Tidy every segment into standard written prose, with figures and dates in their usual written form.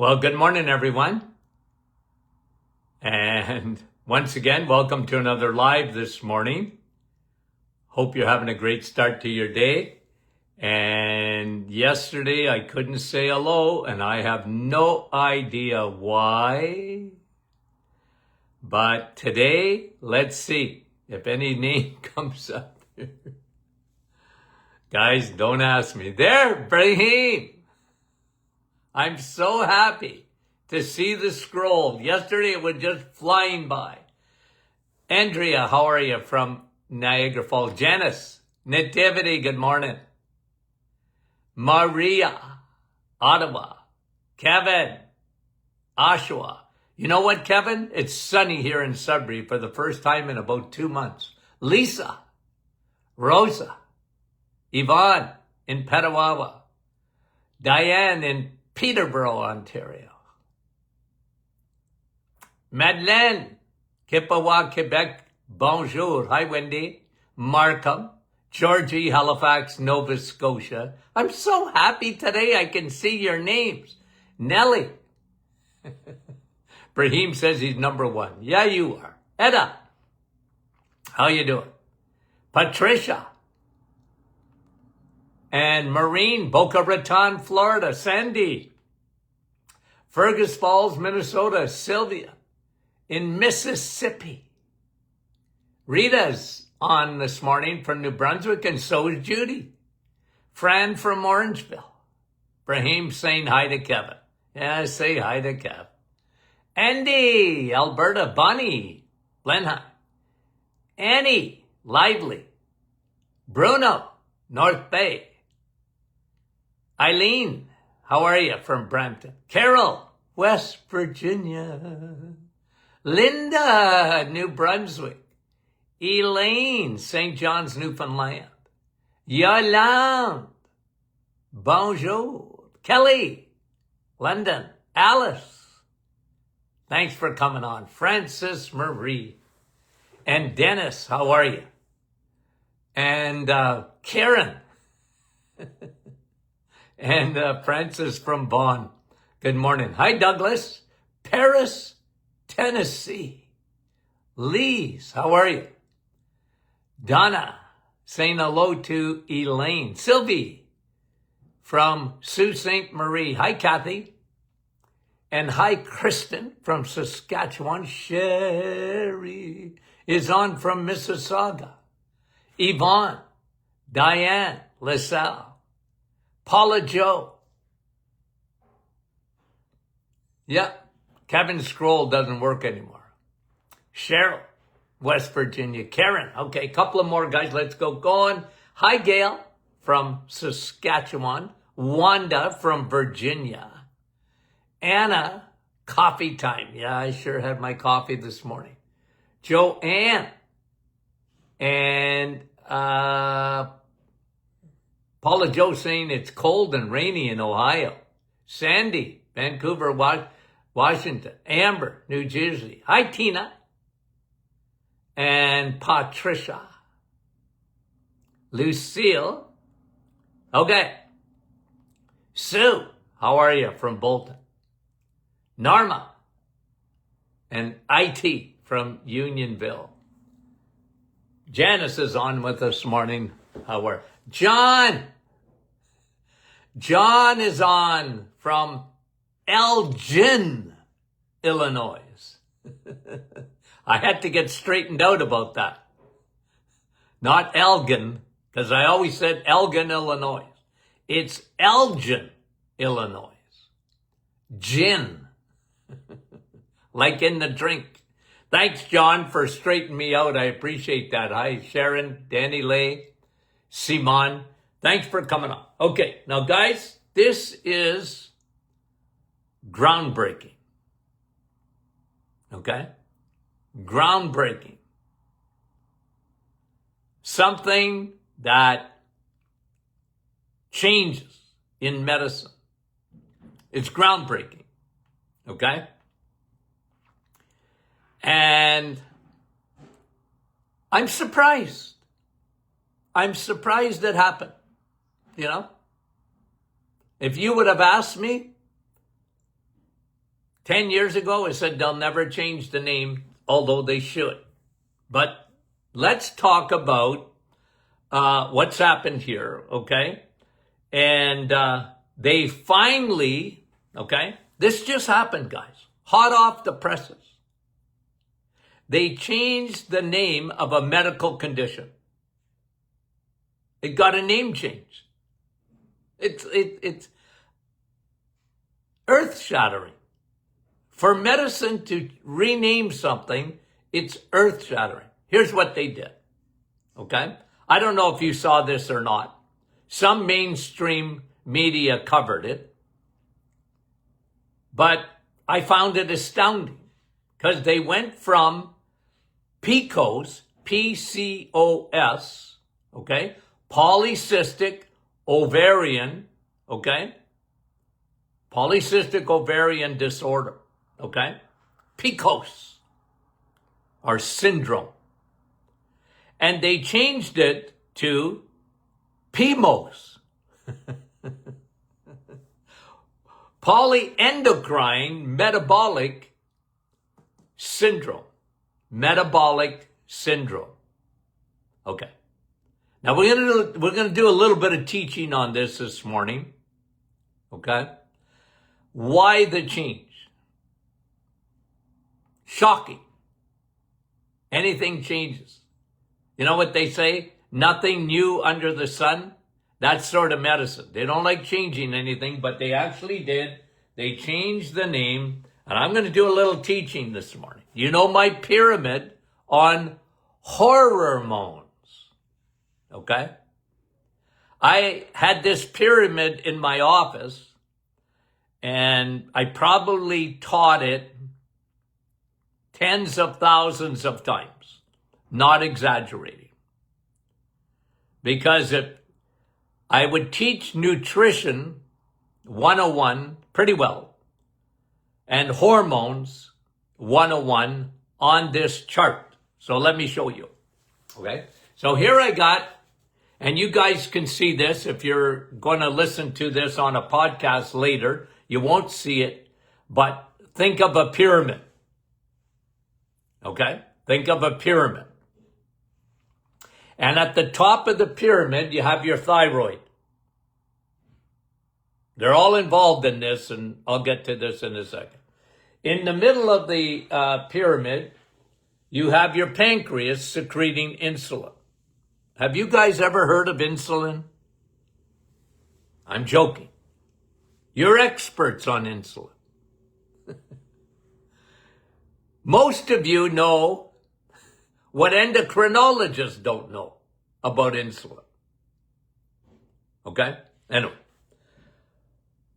Well, good morning, everyone. And once again, welcome to another live this morning. Hope you're having a great start to your day. And yesterday I couldn't say hello, and I have no idea why. But today, let's see if any name comes up. Guys, don't ask me. There, Brahim. I'm so happy to see the scroll. Yesterday it was just flying by. Andrea, how are you from Niagara Falls? Janice, Nativity, good morning. Maria, Ottawa. Kevin, Oshawa. You know what, Kevin? It's sunny here in Sudbury for the first time in about 2 months. Lisa, Rosa, Yvonne in Petawawa. Diane in Peterborough, Ontario. Madeleine, Kippawa, Quebec, bonjour. Hi, Wendy. Markham, Georgie, Halifax, Nova Scotia. I'm so happy today I can see your names. Nellie. Brahim says he's number one. Yeah, you are. Edda, how you doing? Patricia. And Maureen, Boca Raton, Florida. Sandy, Fergus Falls, Minnesota. Sylvia in Mississippi. Rita's on this morning from New Brunswick, and so is Judy. Fran from Orangeville. Brahim saying hi to Kevin. Yeah, say hi to Kev. Andy, Alberta. Bonnie, Blenheim. Annie, Lively. Bruno, North Bay. Eileen, how are you from Brampton? Carol, West Virginia. Linda, New Brunswick. Elaine, St. John's, Newfoundland. Yolande, bonjour. Kelly, London. Alice, thanks for coming on. Francis Marie. And Dennis, how are you? And Karen. And Francis from Vaughan. Good morning. Hi, Douglas. Paris, Tennessee. Lise, how are you? Donna, saying hello to Elaine. Sylvie from Sault Ste. Marie. Hi, Kathy. And hi, Kristen from Saskatchewan. Sherry is on from Mississauga. Yvonne, Diane, LaSalle. Paula Joe. Yeah, Kevin's scroll doesn't work anymore. Cheryl, West Virginia. Karen, okay, couple of more guys. Let's go going. Hi, Gail from Saskatchewan. Wanda from Virginia. Anna, coffee time. Yeah, I sure had my coffee this morning. Joanne. And Paula Joe saying it's cold and rainy in Ohio. Sandy, Vancouver, Washington. Amber, New Jersey. Hi, Tina. And Patricia. Lucille. Okay. Sue, how are you from Bolton? Norma. And IT from Unionville. Janice is on with us this morning. How are John? John is on from Elgin, Illinois. I had to get straightened out about that. Not Elgin, because I always said Elgin, Illinois. It's Elgin, Illinois. Gin, like in the drink. Thanks, John, for straightening me out. I appreciate that. Hi, Sharon, Danny Lay, Simon. Thanks for coming on. Okay, now, guys, this is groundbreaking. Okay? Groundbreaking. Something that changes in medicine. It's groundbreaking. Okay? And I'm surprised. I'm surprised it happened. You know? If you would have asked me 10 years ago, I said they'll never change the name, although they should. But let's talk about what's happened here, okay? And they finally, okay, this just happened, guys, hot off the presses. They changed the name of a medical condition. It got a name change. It's earth-shattering. For medicine to rename something, it's earth-shattering. Here's what they did, okay? I don't know if you saw this or not. Some mainstream media covered it, but I found it astounding because they went from PCOS, PCOS, okay, polycystic ovarian, okay, polycystic ovarian disorder, okay, PCOS, or syndrome. And they changed it to PMOS, polyendocrine metabolic syndrome. Metabolic syndrome. Okay. Now we're gonna do a little bit of teaching on this morning. Okay. Why the change? Shocking. Anything changes. You know what they say? Nothing new under the sun. That's sort of medicine. They don't like changing anything, but they actually did. They changed the name, and I'm going to do a little teaching this morning. You know my pyramid on hormones, okay? I had this pyramid in my office, and I probably taught it tens of thousands of times, not exaggerating. Because I would teach nutrition 101 pretty well, and hormones 101 on this chart. So let me show you. Okay. So here I got, and you guys can see this if you're going to listen to this on a podcast later. You won't see it, but think of a pyramid. Okay. Think of a pyramid. And at the top of the pyramid, you have your thyroid. They're all involved in this, and I'll get to this in a second. In the middle of the pyramid, you have your pancreas secreting insulin. Have you guys ever heard of insulin? I'm joking. You're experts on insulin. Most of you know what endocrinologists don't know about insulin. Okay? Anyway.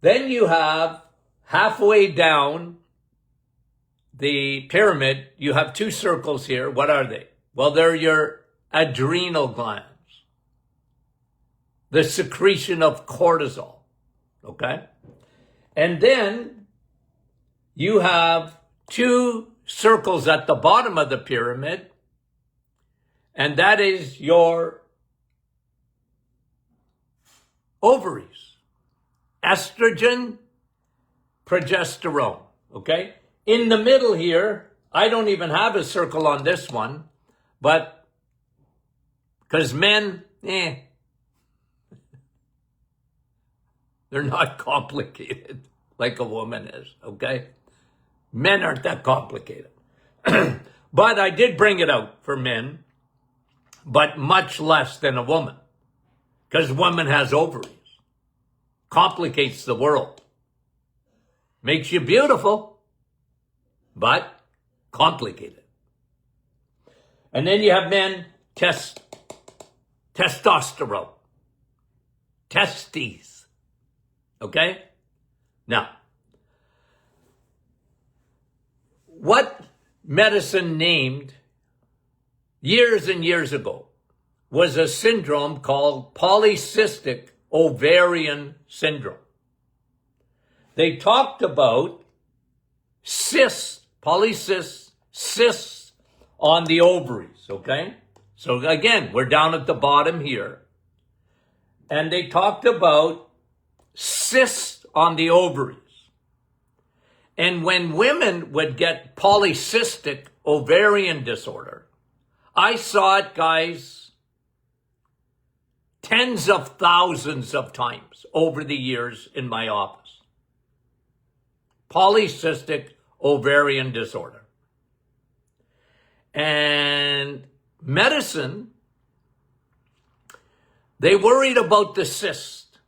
Then you have halfway down the pyramid, you have two circles here. What are they? Well, they're your adrenal glands. The secretion of cortisol. Okay? And then you have two circles at the bottom of the pyramid, and that is your ovaries. Estrogen, progesterone, okay? In the middle here, I don't even have a circle on this one, but because men, they're not complicated like a woman is, okay? Men aren't that complicated. But I did bring it out for men, but much less than a woman, because woman has ovaries. Complicates the world. Makes you beautiful, but complicated. And then you have men, testosterone. Testes. Okay? Now, what medicine named years and years ago was a syndrome called polycystic ovarian syndrome. They talked about cysts, polycysts, cysts on the ovaries, okay? So again, we're down at the bottom here. And they talked about cysts on the ovaries. And when women would get polycystic ovarian disorder, I saw it, guys, tens of thousands of times over the years in my office. Polycystic ovarian disorder. And medicine, they worried about the cyst.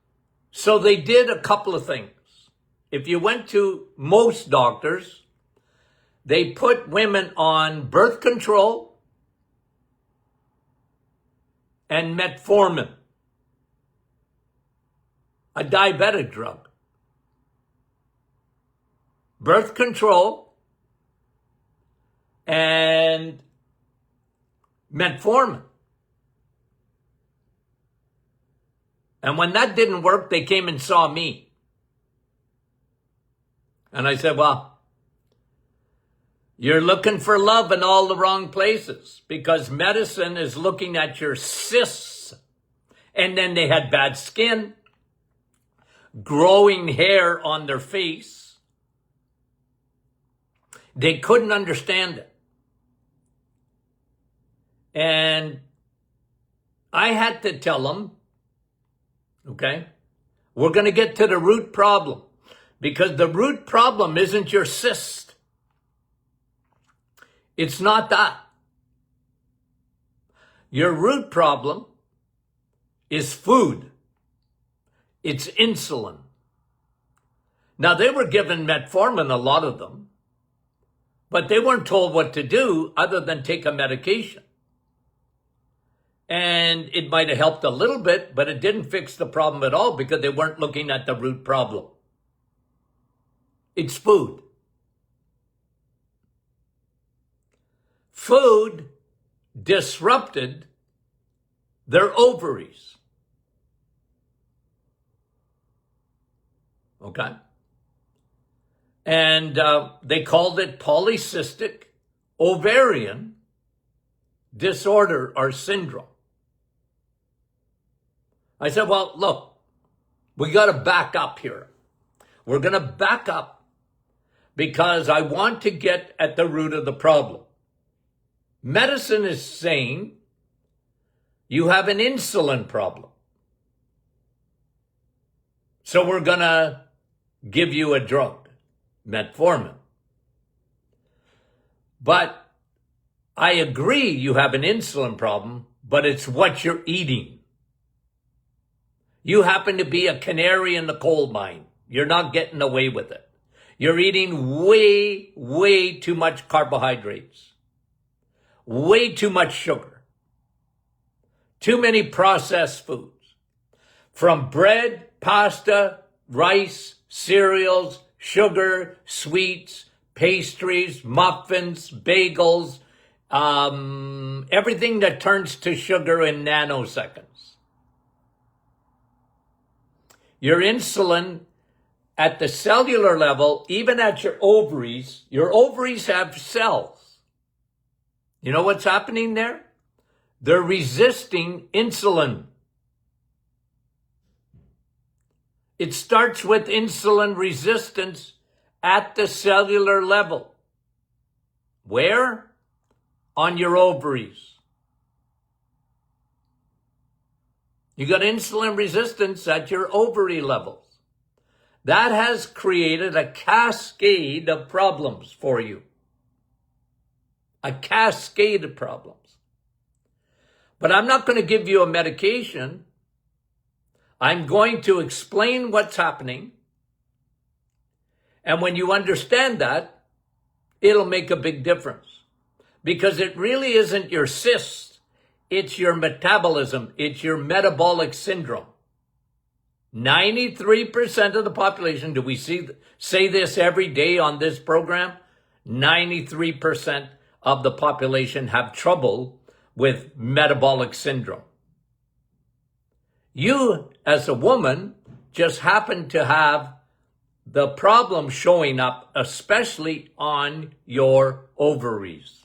So they did a couple of things. If you went to most doctors, they put women on birth control and metformin, a diabetic drug. Birth control and metformin. And when that didn't work, they came and saw me. And I said, well, you're looking for love in all the wrong places, because medicine is looking at your cysts. And then they had bad skin, growing hair on their face. They couldn't understand it. And I had to tell them, okay, we're going to get to the root problem, because the root problem isn't your cyst. It's not that. Your root problem is food. It's insulin. Now, they were given metformin, a lot of them, but they weren't told what to do other than take a medication. And it might have helped a little bit, but it didn't fix the problem at all, because they weren't looking at the root problem. It's food. Food disrupted their ovaries. Okay? And they called it polycystic ovarian disorder or syndrome. I said, well, look, we got to back up here. We're going to back up because I want to get at the root of the problem. Medicine is saying you have an insulin problem. So we're going to give you a drug, metformin. But I agree you have an insulin problem, but it's what you're eating. You happen to be a canary in the coal mine. You're not getting away with it. You're eating way, way too much carbohydrates, way too much sugar, too many processed foods, from bread, pasta, rice, cereals, sugar, sweets, pastries, muffins, bagels, everything that turns to sugar in nanoseconds. Your insulin at the cellular level, even at your ovaries have cells. You know what's happening there? They're resisting insulin. It starts with insulin resistance at the cellular level. Where? On your ovaries. You got insulin resistance at your ovary levels. That has created a cascade of problems for you. A cascade of problems. But I'm not going to give you a medication. I'm going to explain what's happening. And when you understand that, it'll make a big difference. Because it really isn't your cyst. It's your metabolism. It's your metabolic syndrome. 93% of the population, do we say this every day on this program? 93% of the population have trouble with metabolic syndrome. You, as a woman, just happen to have the problem showing up, especially on your ovaries.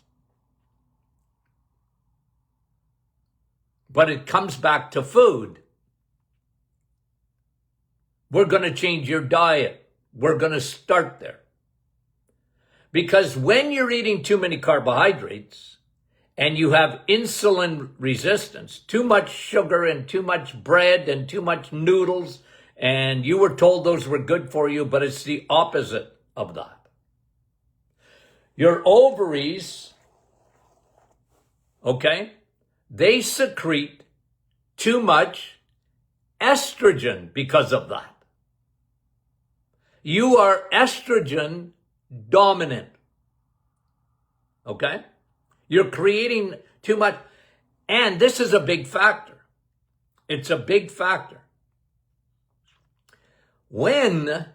But it comes back to food. We're going to change your diet. We're going to start there. Because when you're eating too many carbohydrates and you have insulin resistance, too much sugar and too much bread and too much noodles, and you were told those were good for you, but it's the opposite of that. Your ovaries, okay, they secrete too much estrogen because of that. You are estrogen dominant, okay? You're creating too much, and this is a big factor. It's a big factor. When,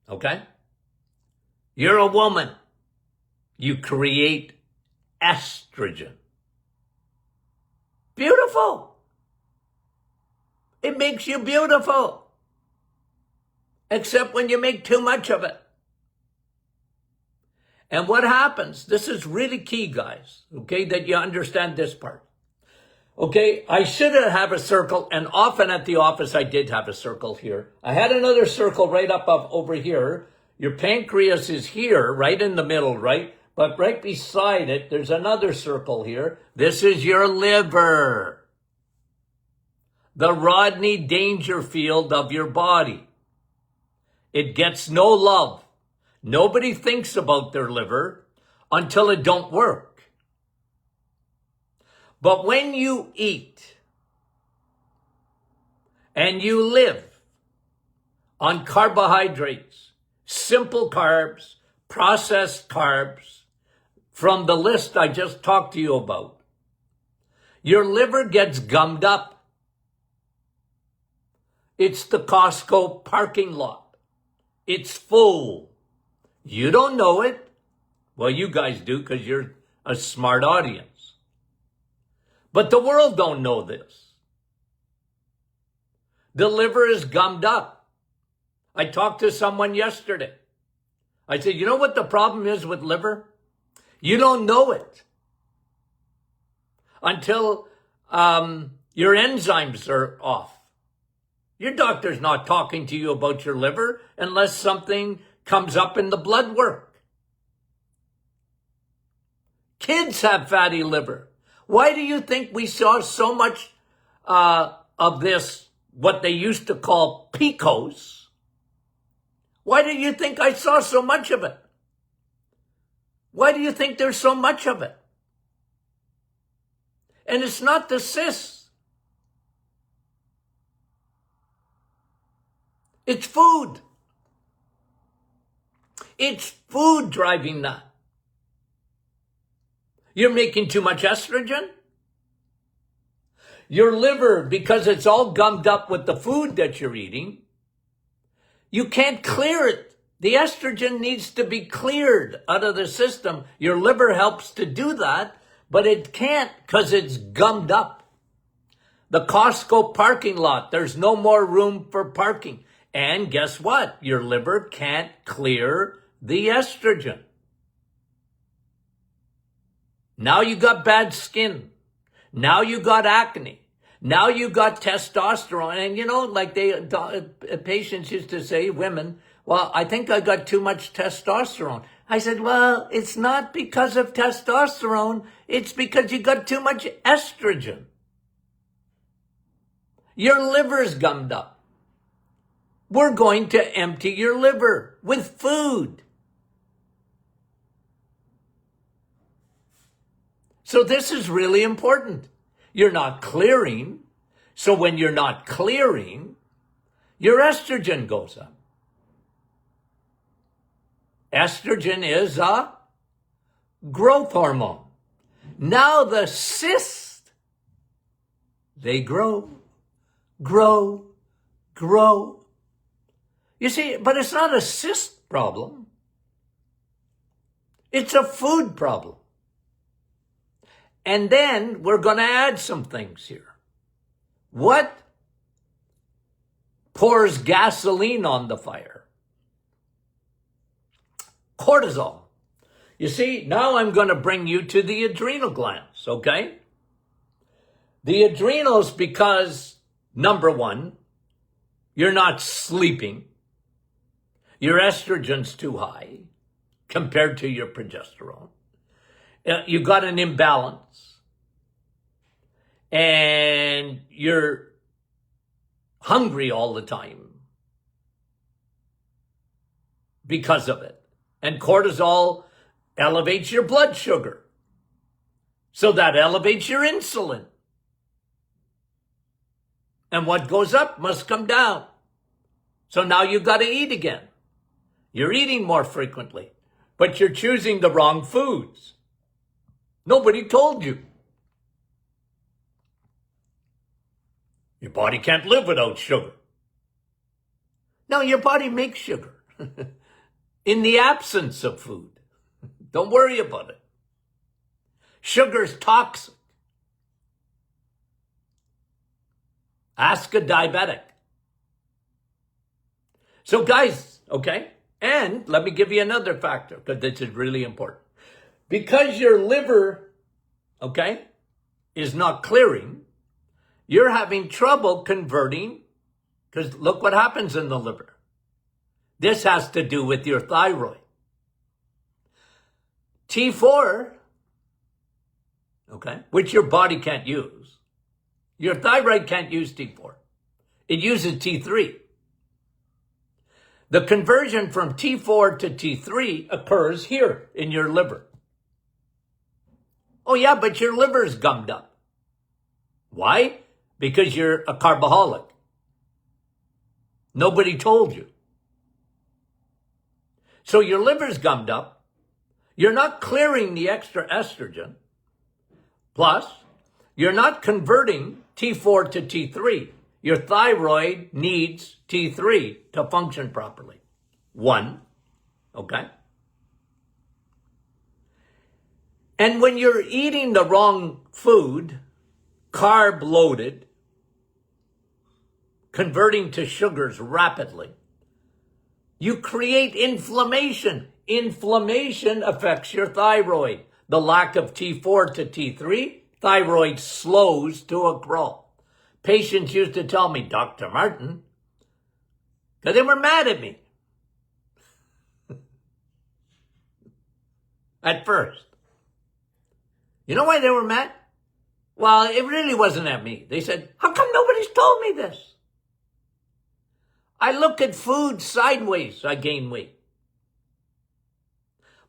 okay, you're a woman, you create estrogen. Beautiful. It makes you beautiful. Except when you make too much of it. And what happens, this is really key, guys, okay, that you understand this part. Okay, I should have a circle, and often at the office I did have a circle here. I had another circle right up over here. Your pancreas is here, right in the middle, right? But right beside it, there's another circle here. This is your liver. The Rodney Dangerfield of your body. It gets no love. Nobody thinks about their liver until it don't work. But when you eat and you live on carbohydrates, simple carbs, processed carbs, from the list I just talked to you about, your liver gets gummed up. It's the Costco parking lot. It's full. You don't know it. Well, you guys do because you're a smart audience. But the world don't know this. The liver is gummed up. I talked to someone yesterday. I said, you know what the problem is with liver? You don't know it until your enzymes are off. Your doctor's not talking to you about your liver unless something comes up in the blood work. Kids have fatty liver. Why do you think we saw so much of this, what they used to call PCOS? Why do you think I saw so much of it? Why do you think there's so much of it? And it's not the cysts. It's food. It's food driving that. You're making too much estrogen. Your liver, because it's all gummed up with the food that you're eating, you can't clear it. The estrogen needs to be cleared out of the system. Your liver helps to do that, but it can't because it's gummed up. The Costco parking lot, there's no more room for parking. And guess what? Your liver can't clear the estrogen. Now you got bad skin. Now you got acne. Now you got testosterone. And you know, like patients used to say, women, well, I think I got too much testosterone. I said, well, it's not because of testosterone. It's because you got too much estrogen. Your liver's gummed up. We're going to empty your liver with food. So this is really important. You're not clearing. So when you're not clearing, your estrogen goes up. Estrogen is a growth hormone. Now the cysts, they grow. You see, but it's not a cyst problem. It's a food problem. And then we're going to add some things here. What pours gasoline on the fire? Cortisol. You see, now I'm going to bring you to the adrenal glands, okay? The adrenals, because, number one, you're not sleeping. Your estrogen's too high, compared to your progesterone. You got an imbalance, and you're hungry all the time because of it. And cortisol elevates your blood sugar. So that elevates your insulin. And what goes up must come down. So now you've got to eat again. You're eating more frequently, but you're choosing the wrong foods. Nobody told you. Your body can't live without sugar. No, your body makes sugar in the absence of food. Don't worry about it. Sugar's toxic. Ask a diabetic. So guys, okay, and let me give you another factor, because this is really important. Because your liver, okay, is not clearing, you're having trouble converting, because look what happens in the liver. This has to do with your thyroid. T4, okay, which your body can't use. Your thyroid can't use T4. It uses T3. The conversion from T4 to T3 occurs here in your liver. Oh yeah, but your liver's gummed up. Why? Because you're a carboholic. Nobody told you. So your liver's gummed up. You're not clearing the extra estrogen. Plus, you're not converting T4 to T3. Your thyroid needs T3 to function properly. One, okay? And when you're eating the wrong food, carb loaded, converting to sugars rapidly, you create inflammation. Inflammation affects your thyroid. The lack of T4 to T3, thyroid slows to a crawl. Patients used to tell me, Dr. Martin, because they were mad at me. At first. You know why they were mad? Well, it really wasn't at me. They said, how come nobody's told me this? I look at food sideways, I gain weight.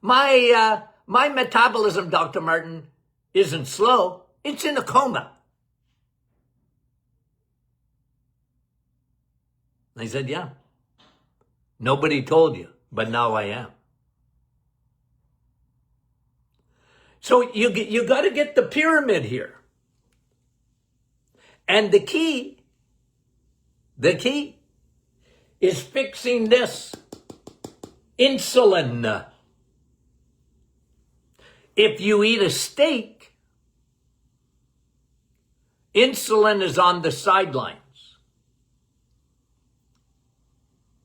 My metabolism, Dr. Martin, isn't slow. It's in a coma. I said, yeah. Nobody told you, but now I am. So you got to get the pyramid here. And the key is fixing this insulin. If you eat a steak, insulin is on the sidelines,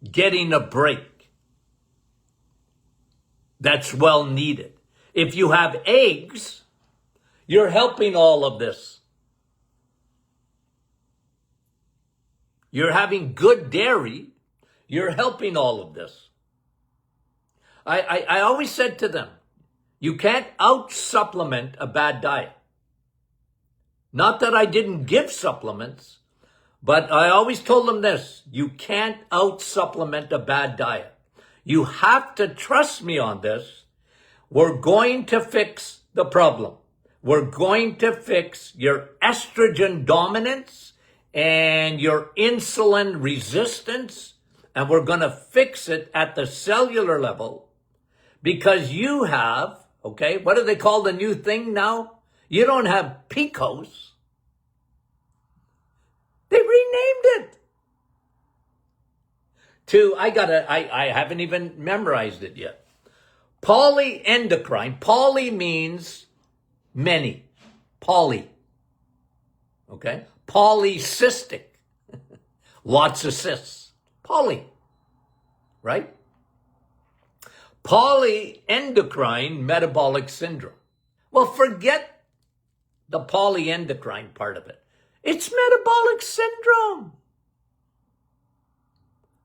getting a break. That's well needed. If you have eggs, you're helping all of this. You're having good dairy, you're helping all of this. I always said to them, you can't out-supplement a bad diet. Not that I didn't give supplements, but I always told them this, you can't out-supplement a bad diet. You have to trust me on this. We're going to fix the problem. We're going to fix your estrogen dominance and your insulin resistance, and we're going to fix it at the cellular level because you have, okay, what do they call the new thing now? You don't have PCOS. They renamed it to, I haven't even memorized it yet. Polyendocrine. Poly means many. Poly. Okay? Polycystic. Lots of cysts. Poly. Right? Polyendocrine metabolic syndrome. Well, forget the polyendocrine part of it. It's metabolic syndrome.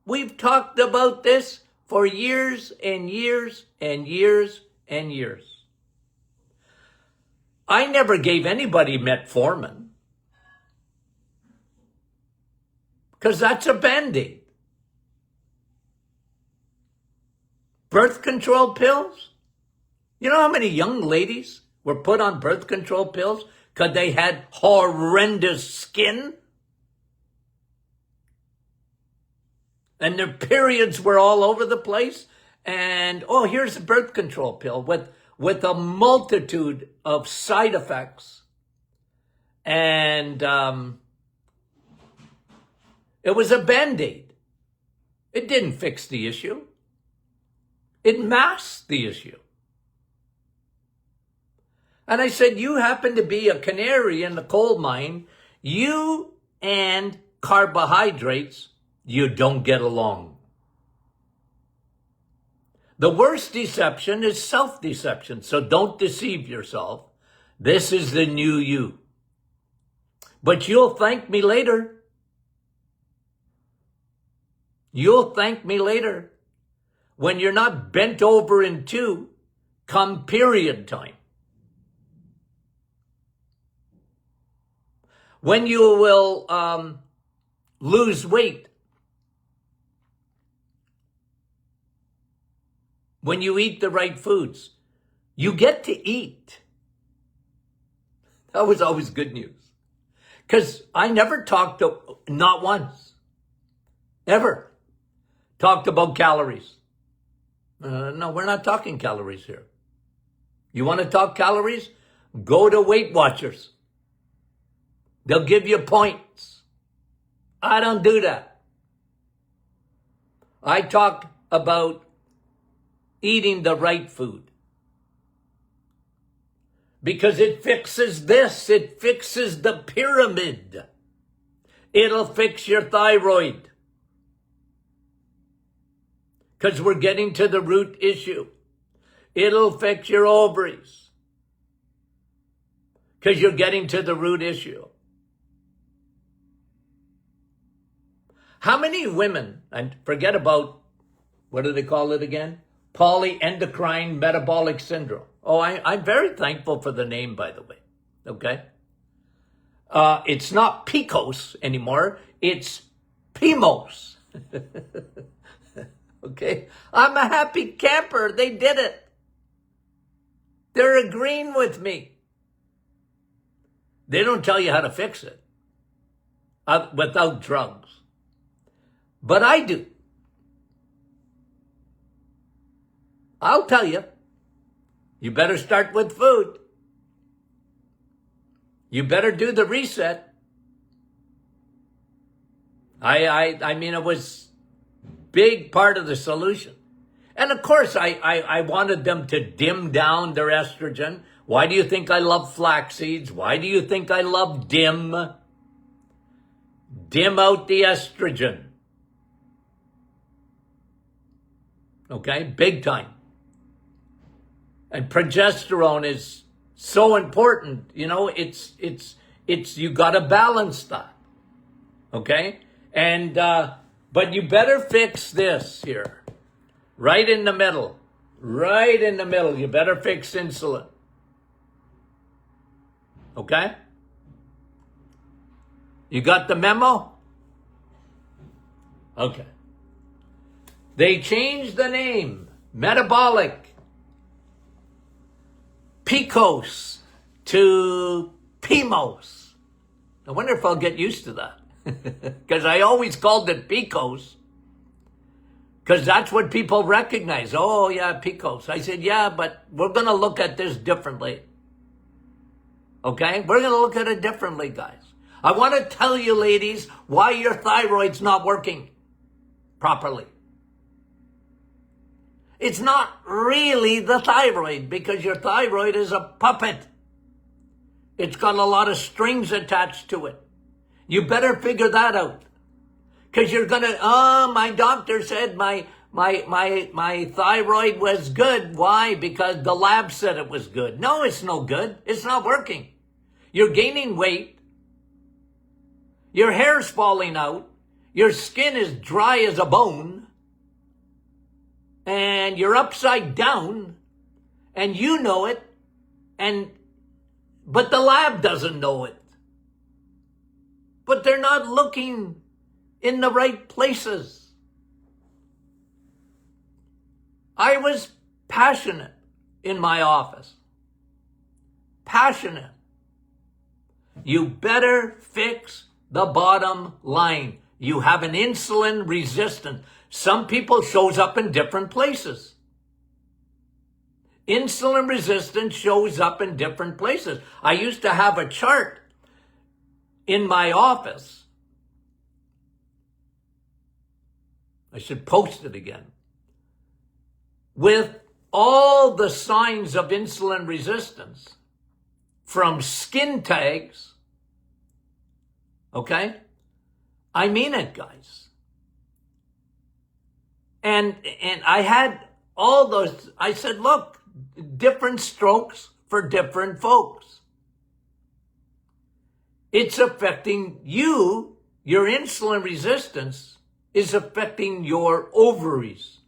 We've talked about this for years and years and years and years. I never gave anybody metformin because that's a Band-Aid. Birth control pills? You know how many young ladies were put on birth control pills because they had horrendous skin? And their periods were all over the place. And, oh, here's a birth control pill with a multitude of side effects. And it was a Band-Aid. It didn't fix the issue. It masked the issue. And I said, you happen to be a canary in the coal mine. You and carbohydrates, you don't get along. The worst deception is self-deception. So don't deceive yourself. This is the new you. But you'll thank me later. You'll thank me later when you're not bent over in two come period time. When you will lose weight. When you eat the right foods. You get to eat. That was always good news. Because I never talked, not once, ever talked about calories. No, we're not talking calories here. You want to talk calories? Go to Weight Watchers. They'll give you points. I don't do that. I talk about eating the right food. Because it fixes this. It fixes the pyramid. It'll fix your thyroid. Because we're getting to the root issue. It'll fix your ovaries. Because you're getting to the root issue. How many women, and forget about, what do they call it again? Polyendocrine metabolic syndrome. Oh, I'm very thankful for the name, by the way. Okay? It's not PCOS anymore. It's PMOS. Okay? I'm a happy camper. They did it. They're agreeing with me. They don't tell you how to fix it without drugs. But I do. I'll tell you. You better start with food. You better do the reset. I mean, it was big part of the solution. And of course, I wanted them to dim down their estrogen. Why do you think I love flax seeds? Why do you think I love dim? Dim out the estrogen. Okay, big time. And progesterone is so important. You know, it's you got to balance that. Okay? And, but you better fix this here. Right in the middle. Right in the middle. You better fix insulin. Okay? You got the memo? Okay. They changed the name. Metabolic. PCOS to PMOS. I wonder if I'll get used to that. Because I always called it PCOS. Because that's what people recognize. Oh, yeah, PCOS. I said, yeah, but we're going to look at this differently. Okay? We're going to look at it differently, guys. I want to tell you, ladies, why your thyroid's not working properly. It's not really the thyroid because your thyroid is a puppet. It's got a lot of strings attached to it. You better figure that out. Because you're going to, my doctor said my thyroid was good. Why? Because the lab said it was good. No, it's no good. It's not working. You're gaining weight. Your hair's falling out. Your skin is dry as a bone. and you're upside down, and you know it, but the lab doesn't know it. But they're not looking in the right places. I was passionate in my office. Passionate. You better fix the bottom line. You have an insulin resistance. Some people shows up in different places. Insulin resistance shows up in different places. I used to have a chart in my office. I should post it again. With all the signs of insulin resistance, from skin tags, okay? I mean it, guys. And I had all those, I said, look, different strokes for different folks. It's affecting you. Your insulin resistance is affecting your ovaries.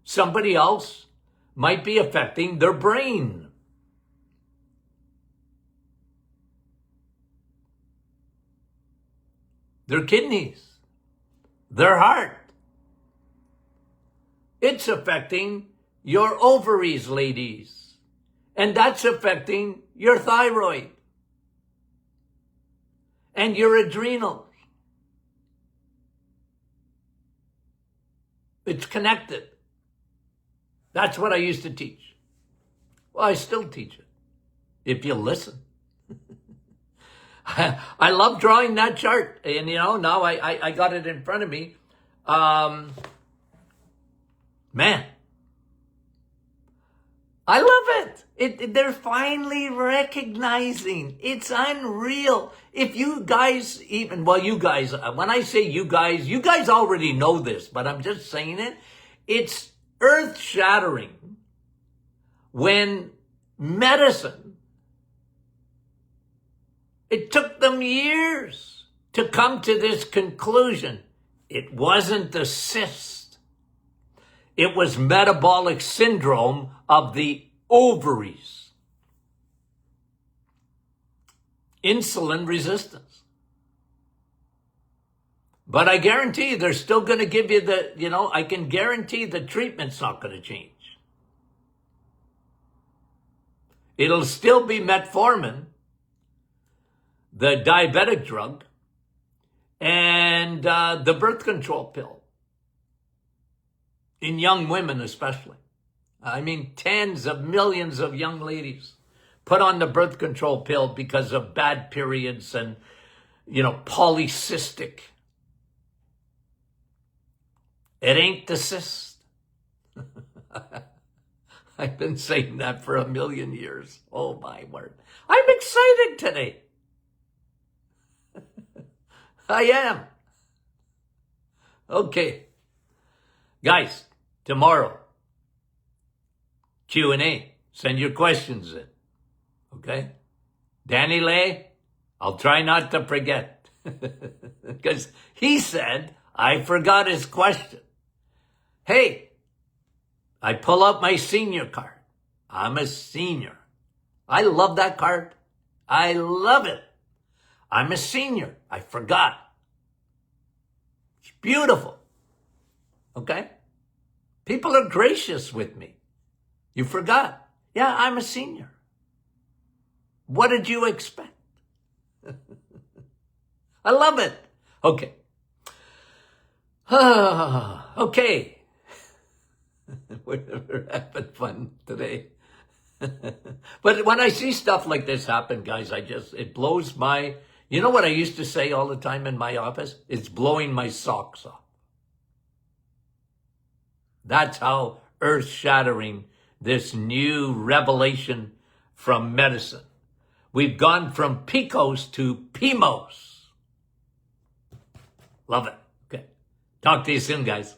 Somebody else might be affecting their brain. Their kidneys, their heart. It's affecting your ovaries, ladies. And that's affecting your thyroid and your adrenals. It's connected. That's what I used to teach. Well, I still teach it, if you listen. I love drawing that chart. And, now I got it in front of me. Man, I love it. They're finally recognizing. It's unreal. If you guys when I say you guys already know this, but I'm just saying it. It's earth-shattering when medicine, it took them years to come to this conclusion. It wasn't the cyst. It was metabolic syndrome of the ovaries. Insulin resistance. But I guarantee you, they're still going to give you I can guarantee the treatment's not going to change. It'll still be metformin, the diabetic drug, and the birth control pill. In young women especially. I mean, tens of millions of young ladies put on the birth control pill because of bad periods and, polycystic. It ain't the cyst. I've been saying that for 1,000,000 years. Oh, my word. I'm excited today. I am. Okay. Guys, tomorrow, Q&A. Send your questions in. Okay? Danny Lay, I'll try not to forget. Because he said I forgot his question. Hey, I pull out my senior card. I'm a senior. I love that card. I love it. I'm a senior. I forgot. It's beautiful. Okay? People are gracious with me. You forgot. Yeah, I'm a senior. What did you expect? I love it. Okay. Okay. We're having fun today. But when I see stuff like this happen, guys, it blows my, you know what I used to say all the time in my office? It's blowing my socks off. That's how earth-shattering this new revelation from medicine. We've gone from PCOS to PMOS. Love it. Okay. Talk to you soon, guys.